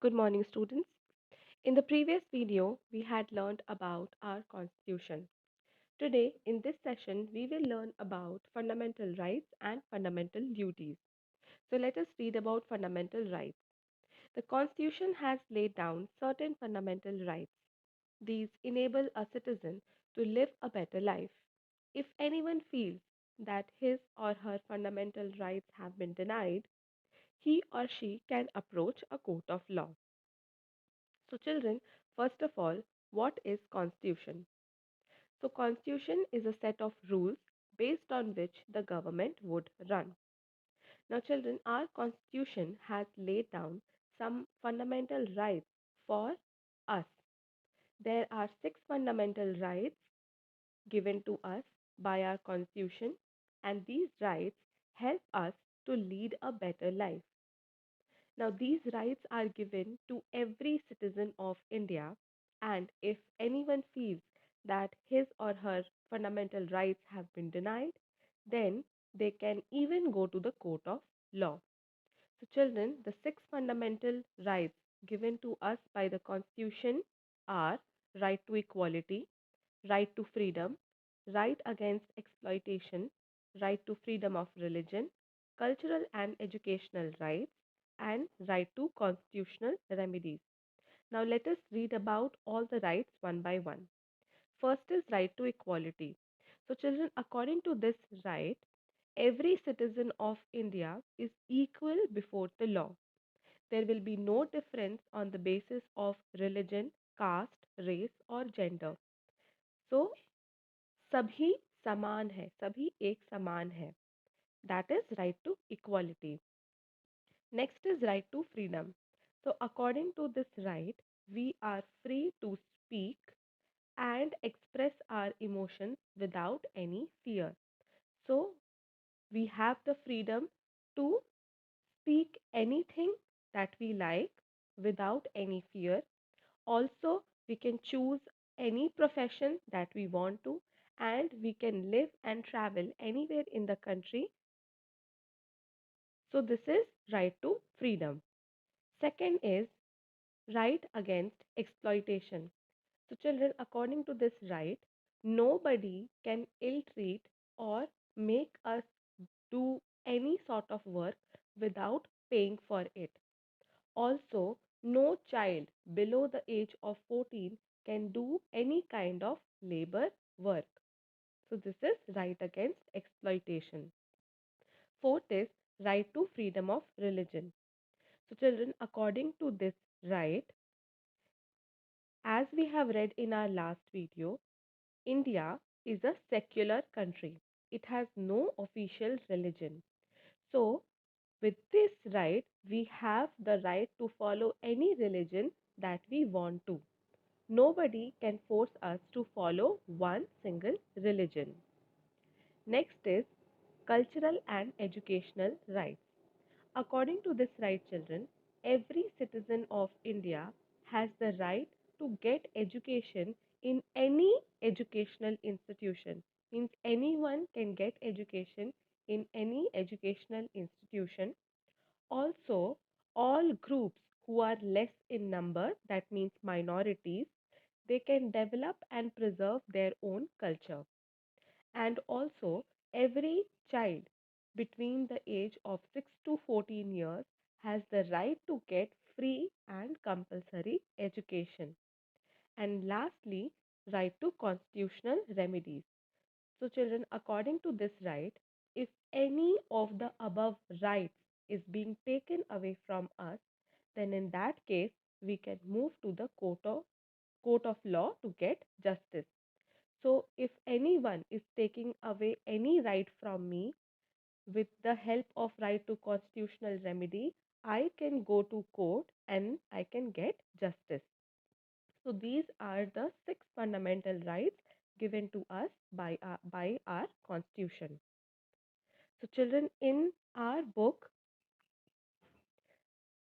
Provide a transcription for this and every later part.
Good morning, students. In the previous video, we had learned about our constitution. Today, in this session, we will learn about fundamental rights and fundamental duties. So let us read about fundamental rights. The constitution has laid down certain fundamental rights. These enable a citizen to live a better life. If anyone feels that his or her fundamental rights have been denied, he or she can approach a court of law. So children, first of all, what is constitution? So constitution is a set of rules based on which the government would run. Now children, our constitution has laid down some fundamental rights for us. There are six fundamental rights given to us by our constitution, and these rights help us to lead a better life. Now, these rights are given to every citizen of India, and if anyone feels that his or her fundamental rights have been denied, then they can even go to the court of law. So, children, the six fundamental rights given to us by the Constitution are right to equality, right to freedom, right against exploitation, right to freedom of religion, cultural and educational rights, and right to constitutional remedies. Now let us read about all the rights one by one. First is right to equality. So children, according to this right, every citizen of India is equal before the law. There will be no difference on the basis of religion, caste, race or gender. So सभी समान है, सभी एक समान है. That is right to equality. Next is right to freedom. So according to this right, we are free to speak and express our emotions without any fear. So we have the freedom to speak anything that we like without any fear. Also, we can choose any profession that we want to, and we can live and travel anywhere in the country. So, this is right to freedom. Second is right against exploitation. So, children, according to this right, nobody can ill treat or make us do any sort of work without paying for it. Also, no child below the age of 14 can do any kind of labor work. So, this is right against exploitation. Fourth is right to freedom of religion. So, children, according to this right, as we have read in our last video, India is a secular country. It has no official religion. So, with this right, we have the right to follow any religion that we want to. Nobody can force us to follow one single religion. Next is cultural and educational rights. According to this right, children, every citizen of India has the right to get education in any educational institution. Means anyone can get education in any educational institution. Also, all groups who are less in number, that means minorities, they can develop and preserve their own culture. And also, every child between the age of 6 to 14 years has the right to get free and compulsory education. And lastly, right to constitutional remedies. So, children, according to this right, if any of the above rights is being taken away from us, then in that case, we can move to the court of law to get justice. So, if anyone is taking away any right from me with the help of right to constitutional remedy, I can go to court and I can get justice. So, these are the six fundamental rights given to us by our constitution. So, children, in our book,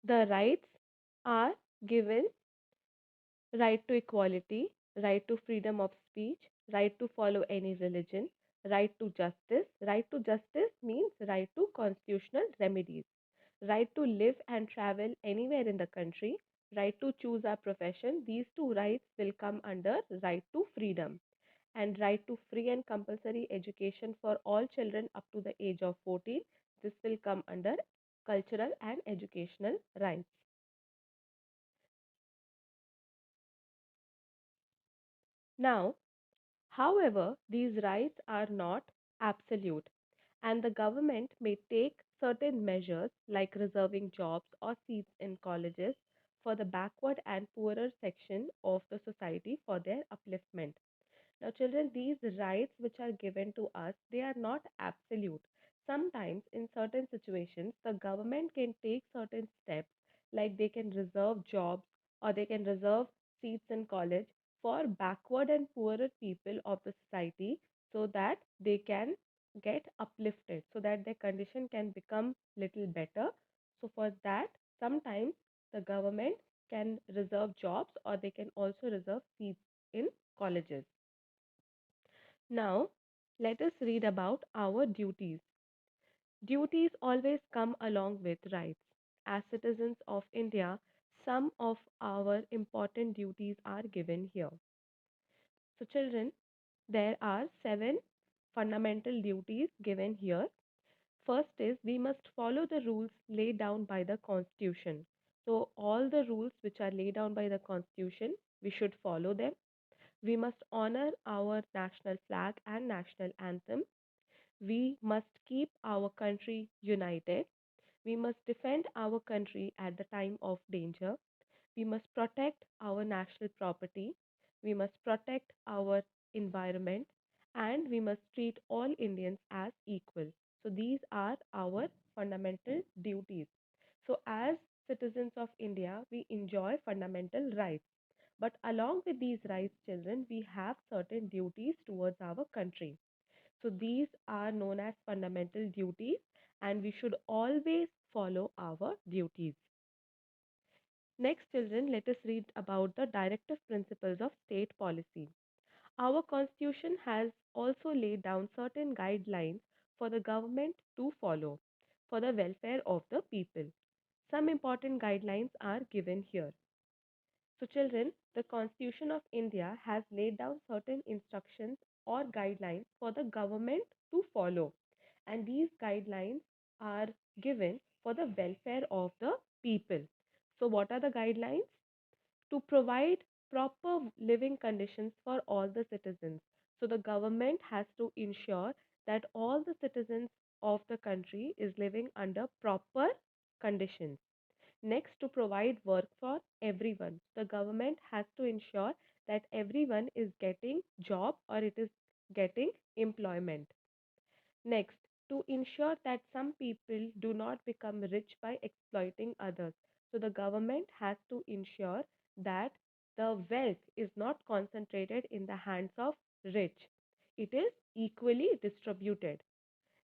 the rights are given right to equality, right to freedom of speech, right to follow any religion, right to justice. Right to justice means right to constitutional remedies, right to live and travel anywhere in the country, right to choose our profession, these two rights will come under right to freedom. And right to free and compulsory education for all children up to the age of 14, this will come under cultural and educational rights. Now, however, these rights are not absolute, and the government may take certain measures like reserving jobs or seats in colleges for the backward and poorer section of the society for their upliftment. Now, children, these rights which are given to us, they are not absolute. Sometimes, in certain situations, the government can take certain steps, like they can reserve jobs or they can reserve seats in college for backward and poorer people of the society so that they can get uplifted, so that their condition can become little better. So, for that, sometimes the government can reserve jobs or they can also reserve seats in colleges. Now, let us read about our duties. Duties always come along with rights. As citizens of India, some of our important duties are given here. So, children, there are seven fundamental duties given here. First is we must follow the rules laid down by the Constitution. So, all the rules which are laid down by the Constitution, we should follow them. We must honor our national flag and national anthem. We must keep our country united. We must defend our country at the time of danger. We must protect our national property. We must protect our environment. And we must treat all Indians as equal. So, these are our fundamental duties. So, as citizens of India, we enjoy fundamental rights. But along with these rights, children, we have certain duties towards our country. So these are known as fundamental duties, and we should always follow our duties. Next, children, let us read about the directive principles of state policy. Our constitution has also laid down certain guidelines for the government to follow for the welfare of the people. Some important guidelines are given here. So, children, the Constitution of India has laid down certain instructions or guidelines for the government to follow, and these guidelines are given for the welfare of the people. So, what are the guidelines? To provide proper living conditions for all the citizens. So, the government has to ensure that all the citizens of the country is living under proper conditions. Next, to provide work for everyone. The government has to ensure that everyone is getting job or it is getting employment. Next, to ensure that some people do not become rich by exploiting others. So the government has to ensure that the wealth is not concentrated in the hands of rich. It is equally distributed.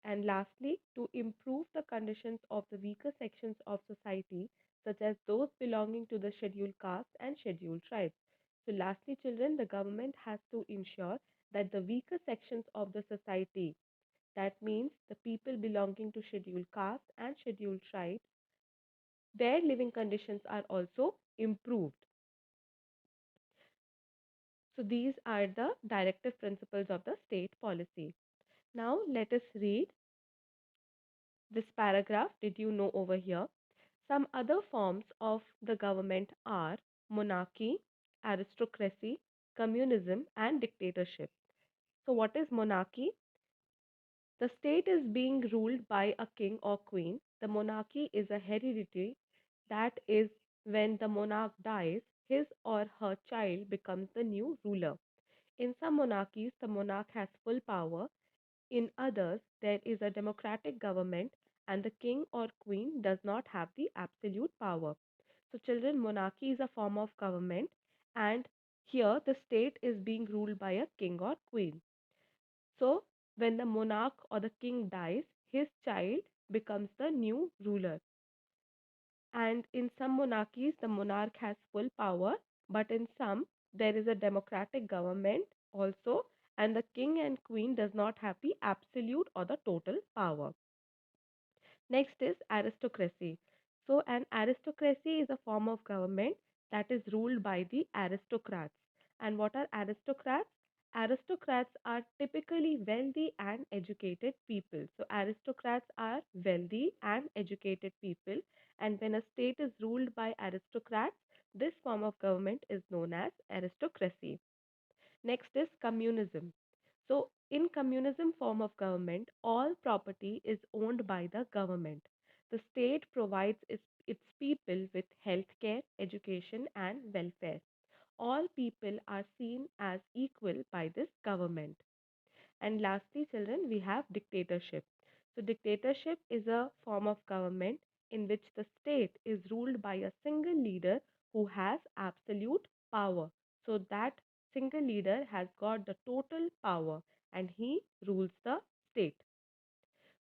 And lastly, to improve the conditions of the weaker sections of society, such as those belonging to the scheduled caste and scheduled tribes. So, lastly, children, the government has to ensure that the weaker sections of the society, that means the people belonging to scheduled caste and scheduled tribes, their living conditions are also improved. So, these are the directive principles of the state policy. Now, let us read this paragraph. Did you know over here? Some other forms of the government are monarchy, aristocracy, communism, and dictatorship. So, what is monarchy? The state is being ruled by a king or queen. The monarchy is a heredity, that is, when the monarch dies, his or her child becomes the new ruler. In some monarchies, the monarch has full power. In others, there is a democratic government and the king or queen does not have the absolute power. So, children, monarchy is a form of government, and here the state is being ruled by a king or queen. So, when the monarch or the king dies, his child becomes the new ruler. And in some monarchies, the monarch has full power, but in some, there is a democratic government also, and the king and queen does not have the absolute or the total power. Next is aristocracy. So, an aristocracy is a form of government that is ruled by the aristocrats. And what are aristocrats? Aristocrats are typically wealthy and educated people. So, aristocrats are wealthy and educated people. And when a state is ruled by aristocrats, this form of government is known as aristocracy. Next is communism. So, in communism form of government, all property is owned by the government. The state provides its people with healthcare, education, and welfare. All people are seen as equal by this government. And lastly, children, we have dictatorship. So, dictatorship is a form of government in which the state is ruled by a single leader who has absolute power. So, that single leader has got the total power and he rules the state.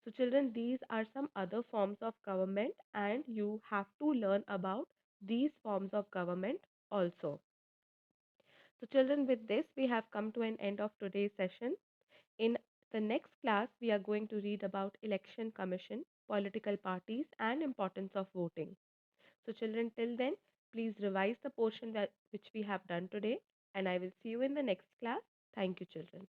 So, children, these are some other forms of government, and you have to learn about these forms of government also. So, children, with this, we have come to an end of today's session. In the next class, we are going to read about election commission, political parties, and importance of voting. So, children, till then, please revise the portion which we have done today, and I will see you in the next class. Thank you, children.